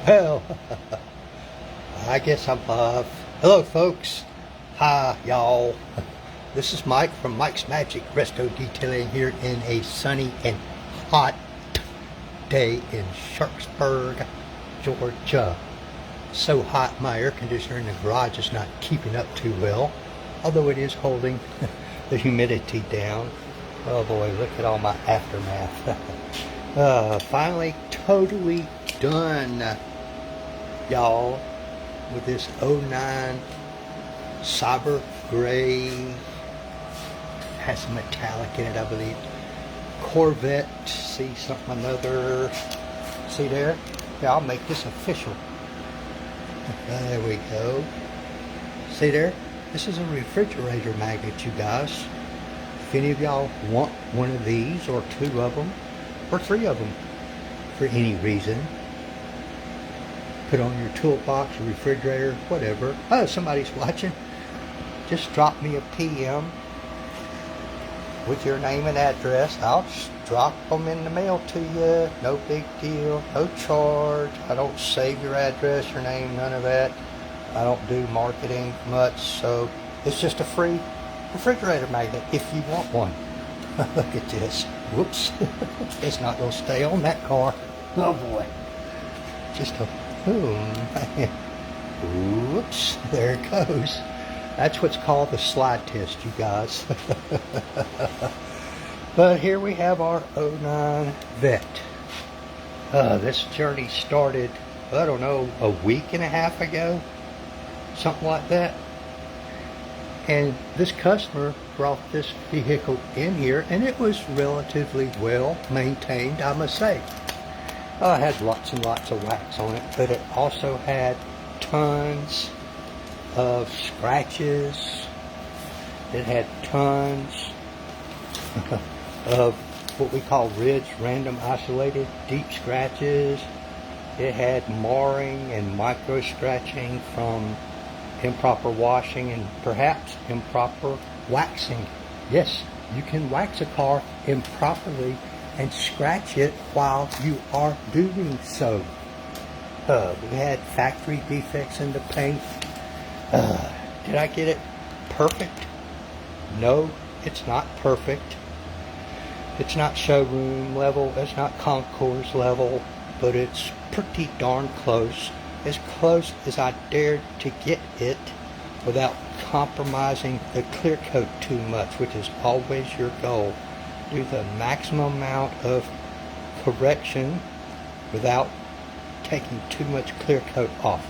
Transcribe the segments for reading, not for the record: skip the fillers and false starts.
Well, I guess I'm live. Hello, folks. Hi, y'all. This is Mike from Mike's Magic Resto Detailing here in a sunny and hot day in Sharpsburg, Georgia. So hot, my air conditioner in the garage is not keeping up too well, although it is holding the humidity down. Oh boy, look at all my aftermath. Finally, totally done, y'all, with this '09 Cyber Gray. Has some metallic in it, I believe. Corvette, see something another. See there? Yeah, I'll make this official. There we go. See there? This is a refrigerator magnet, you guys. If any of y'all want one of these, or two of them, or three of them, for any reason, put on your toolbox, your refrigerator, whatever. Oh, somebody's watching. Just drop me a PM with your name and address. I'll just drop them in the mail to you. No big deal. No charge. I don't save your address, your name, none of that. I don't do marketing much, so it's just a free refrigerator magnet if you want one. Look at this. Whoops. It's not going to stay on that car. Oh boy. Just a boom. Whoops. There it goes. That's what's called the slide test, you guys. But here we have our '09 Vette. This journey started, I don't know, a week and a half ago. Something like that. And this customer brought this vehicle in here, and it was relatively well maintained, I must say. It had lots and lots of wax on it, but it also had tons of scratches. It had tons of what we call ridge, random isolated deep scratches. It had marring and micro scratching from improper washing and perhaps improper waxing. Yes, you can wax a car improperly and scratch it while you are doing so. We had factory defects in the paint. Did I get it perfect? No, it's not perfect. It's not showroom level, it's not concours level, but it's pretty darn close. As close as I dared to get it without compromising the clear coat too much, which is always your goal. Do the maximum amount of correction without taking too much clear coat off.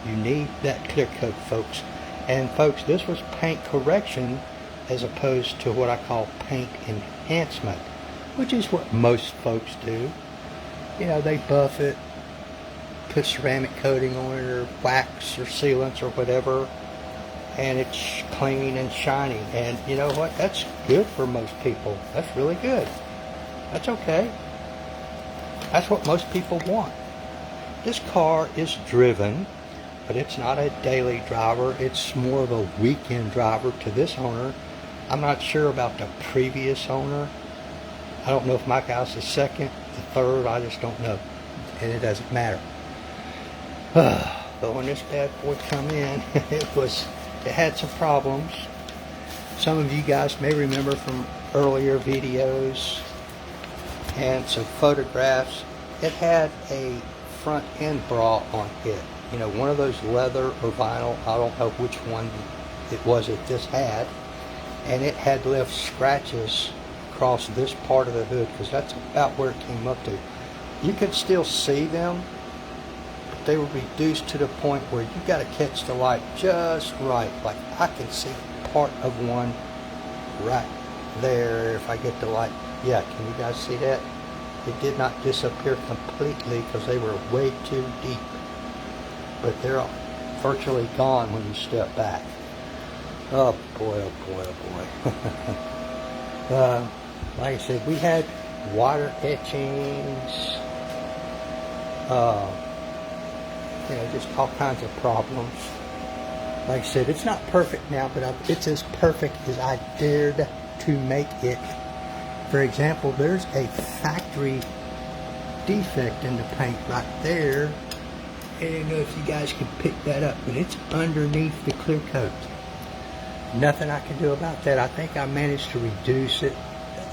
You need that clear coat, folks. And folks, this was paint correction as opposed to what I call paint enhancement, which is what most folks do. You know, they buff it, put ceramic coating on it, or wax or sealants or whatever, and it's clean and shiny. And you know what? That's good for most people. That's really good. That's okay. That's what most people want. This car is driven, but it's not a daily driver. It's more of a weekend driver to this owner. I'm not sure about the previous owner. I don't know if my guy's the second, the third, I just don't know. And it doesn't matter. But when this bad boy come in, it had some problems. Some of you guys may remember from earlier videos and some photographs. It had a front end bra on it. You know, one of those leather or vinyl, I don't know which one it was that this had. And it had left scratches across this part of the hood, because that's about where it came up to. You could still see them, but they were reduced to the point where you got to catch the light just right. Like I can see part of one right there if I get the light. Yeah, can you guys see that? It did not disappear completely because they were way too deep, but they're virtually gone when you step back. Oh boy, oh boy, oh boy. Like I said, we had water etchings, you know, just all kinds of problems. Like I said, it's not perfect now, but it's as perfect as I dared to make it. For example, there's a factory defect in the paint right there I don't know if you guys can pick that up, but it's underneath the clear coat. Nothing I can do about that. I think I managed to reduce it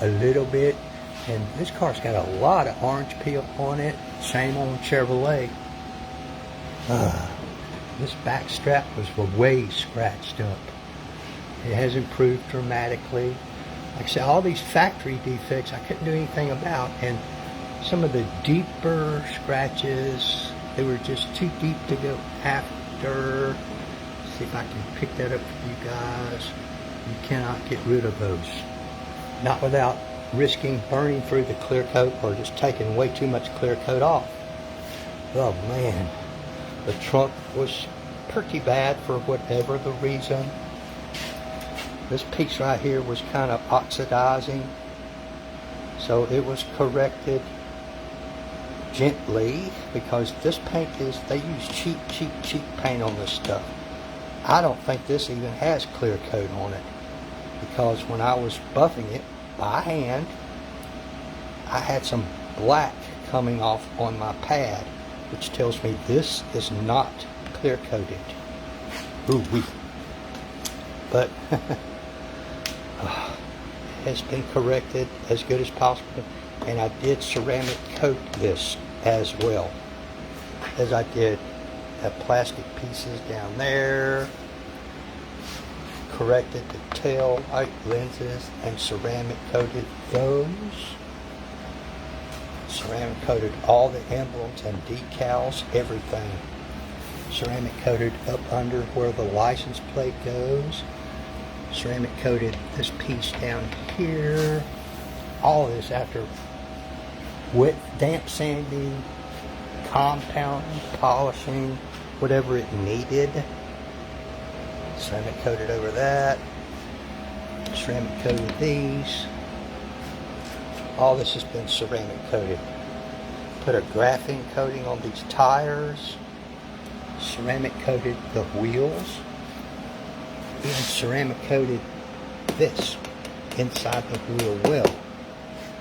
a little bit. And this car's got a lot of orange peel on it. Same on Chevrolet. This back strap was way scratched up. It has improved dramatically. Like I said, all these factory defects I couldn't do anything about. And some of the deeper scratches, they were just too deep to go after. Let's see if I can pick that up for you guys. You cannot get rid of those. Not without risking burning through the clear coat or just taking way too much clear coat off. Oh man, the trunk was pretty bad for whatever the reason. This piece right here was kind of oxidizing, so it was corrected gently, because this paint is, they use cheap paint on this stuff. I don't think this even has clear coat on it, because when I was buffing it by hand, I had some black coming off on my pad, which tells me this is not clear coated. Ooh-wee. But it has been corrected as good as possible, and I did ceramic coat this as well, as I did the plastic pieces down there. Corrected the tail light lenses and ceramic coated those. Ceramic coated all the emblems and decals, everything. Ceramic coated up under where the license plate goes. Ceramic coated this piece down here. All this after wet, damp sanding, compounding, polishing, whatever it needed. Ceramic coated over that. Ceramic coated these. All this has been ceramic coated. Put a graphene coating on these tires. Ceramic coated the wheels. Even ceramic coated this inside the wheel well,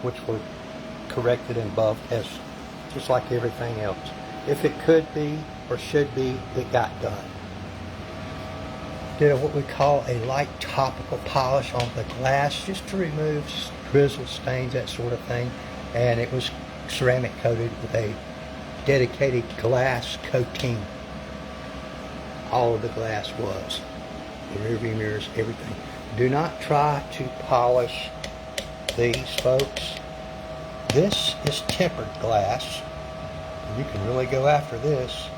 which were corrected and buffed as just like everything else. If it could be or should be, it got done. Did what we call a light topical polish on the glass just to remove drizzle stains, that sort of thing, and it was ceramic coated with a dedicated glass coating. All of the glass was. The rearview mirrors, everything. Do not try to polish these, folks. This is tempered glass. You can really go after this.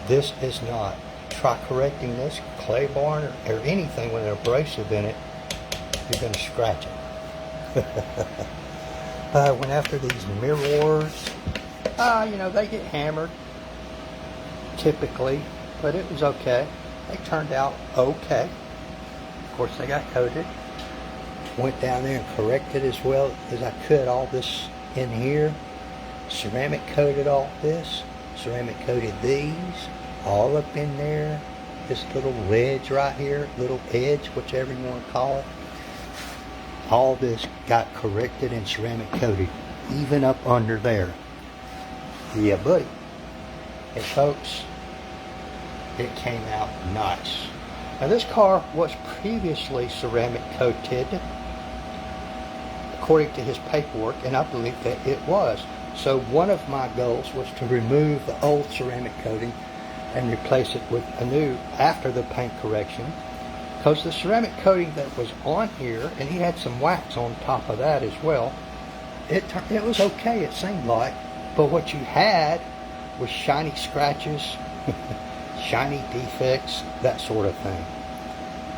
This is not. Try correcting this clay barn or anything with an abrasive in it, you're going to scratch it. Went after these mirrors. They get hammered typically, but it was okay. They turned out okay. Of course, they got coated. Went down there and corrected as well as I could all this in here. Ceramic coated all this. Ceramic coated these. All up in there, this little ledge right here, little edge, whichever you want to call it. All this got corrected and ceramic coated, even up under there. Yeah, buddy. And folks, it came out nice. Now this car was previously ceramic coated, according to his paperwork, and I believe that it was. So one of my goals was to remove the old ceramic coating and replace it with a new after the paint correction, because the ceramic coating that was on here, and he had some wax on top of that as well, it was okay, it seemed like, but what you had was shiny scratches, shiny defects, that sort of thing,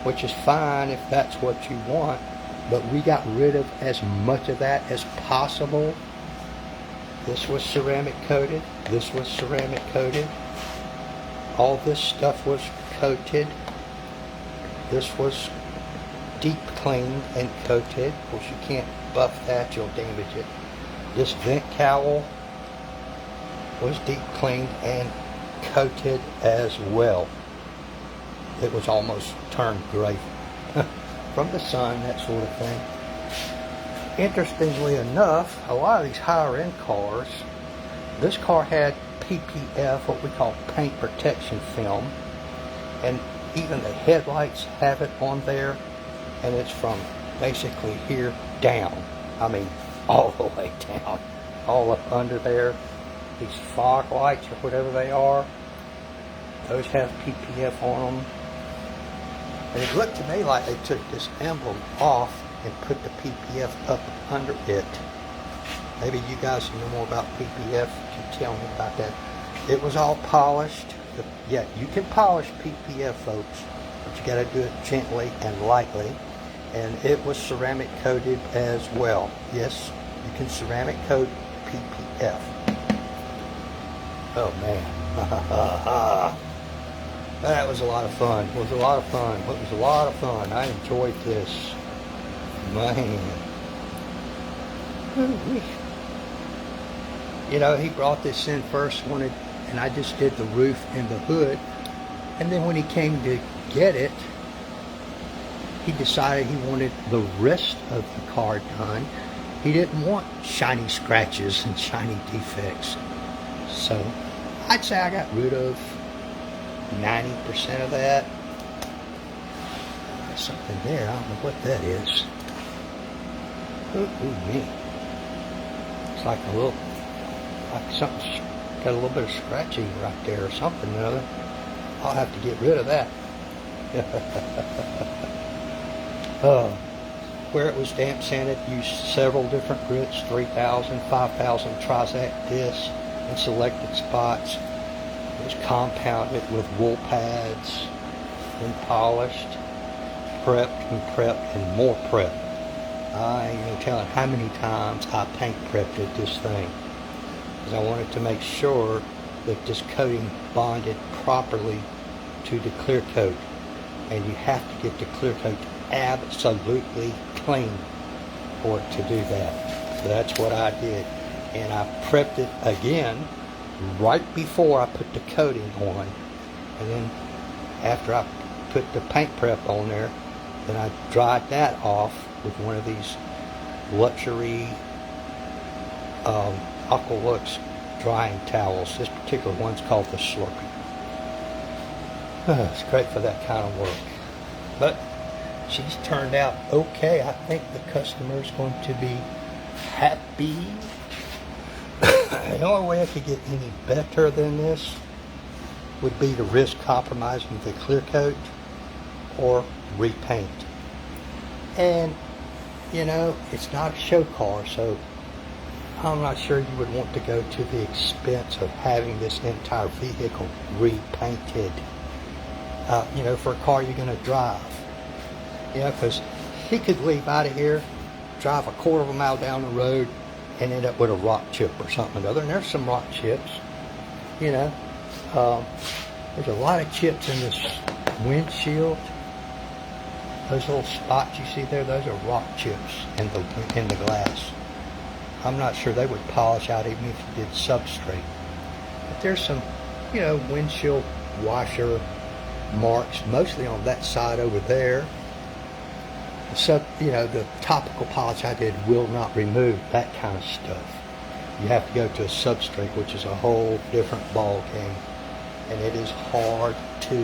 which is fine if that's what you want, but we got rid of as much of that as possible. This was ceramic coated, this was ceramic coated. All this stuff was coated. This was deep cleaned and coated. Of course, you can't buff that, you'll damage it. This vent cowl was deep cleaned and coated as well. It was almost turned gray from the sun, that sort of thing. Interestingly enough, a lot of these higher end cars, this car had PPF, what we call paint protection film, and even the headlights have it on there, and it's from basically here down. I mean, all the way down, all up under there. These fog lights or whatever they are, those have PPF on them. And it looked to me like they took this emblem off and put the PPF up under it. Maybe you guys who know more about PPF can tell me about that. It was all polished. Yeah, you can polish PPF, folks, but you got to do it gently and lightly. And it was ceramic coated as well. Yes, you can ceramic coat PPF. Oh man. That was a lot of fun. It was a lot of fun. It was a lot of fun. I enjoyed this. Man. You know, he brought this in first, and I just did the roof and the hood. And then when he came to get it, he decided he wanted the rest of the car done. He didn't want shiny scratches and shiny defects. So I'd say I got rid of 90% of that. There's something there. I don't know what that is. Ooh, me. It's like a little, like something's got a little bit of scratching right there or something or another. I'll have to get rid of that. Where it was damp sanded, used several different grits, 3,000, 5,000 Trizact discs in selected spots. It was compounded with wool pads and polished, prepped and prepped and more prepped. I ain't no telling how many times I paint prepped this thing, because I wanted to make sure that this coating bonded properly to the clear coat, and you have to get the clear coat absolutely clean for it to do that. So that's what I did, and I prepped it again right before I put the coating on, and then after I put the paint prep on there, then I dried that off with one of these luxury Aqualux drying towels. This particular one's called the Slurpee. It's great for that kind of work. But she's turned out okay. I think the customer's going to be happy. The only way I could get any better than this would be to risk compromising the clear coat or repaint. And you know, it's not a show car, so I'm not sure you would want to go to the expense of having this entire vehicle repainted, you know, for a car you're going to drive. You know, because he could leave out of here, drive a quarter of a mile down the road, and end up with a rock chip or something or other. And there's some rock chips, you know. There's a lot of chips in this windshield. Those little spots you see there, those are rock chips in the glass. I'm not sure they would polish out even if you did substrate. But there's some, you know, windshield washer marks, mostly on that side over there. So, you know, the topical polish I did will not remove that kind of stuff. You have to go to a substrate, which is a whole different ball game. And it is hard to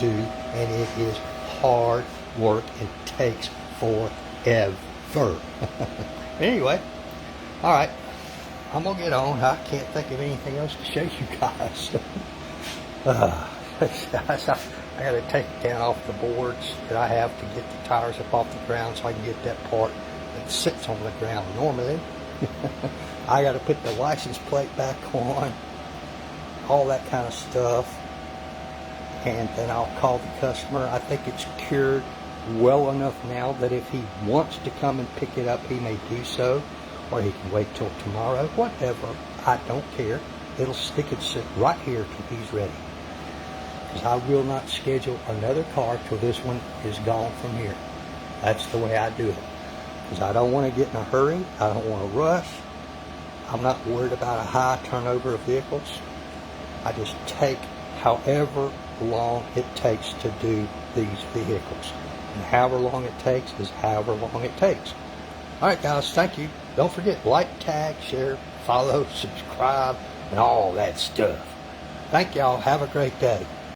do, and it is hard work. It takes forever. Anyway, all right, I'm gonna get on. I can't think of anything else to show you guys. I gotta take it down off the boards that I have to get the tires up off the ground so I can get that part that sits on the ground normally. I gotta put the license plate back on, all that kind of stuff, and then I'll call the customer. I think it's cured well enough now that if he wants to come and pick it up, he may do so, or he can wait till tomorrow, whatever. I don't care. It'll stick and sit right here till he's ready. Because I will not schedule another car till this one is gone from here. That's the way I do it. Because I don't want to get in a hurry. I don't want to rush. I'm not worried about a high turnover of vehicles. I just take however long it takes to do these vehicles. And however long it takes is however long it takes. All right, guys, thank you. Don't forget, like, tag, share, follow, subscribe, and all that stuff. Thank y'all. Have a great day.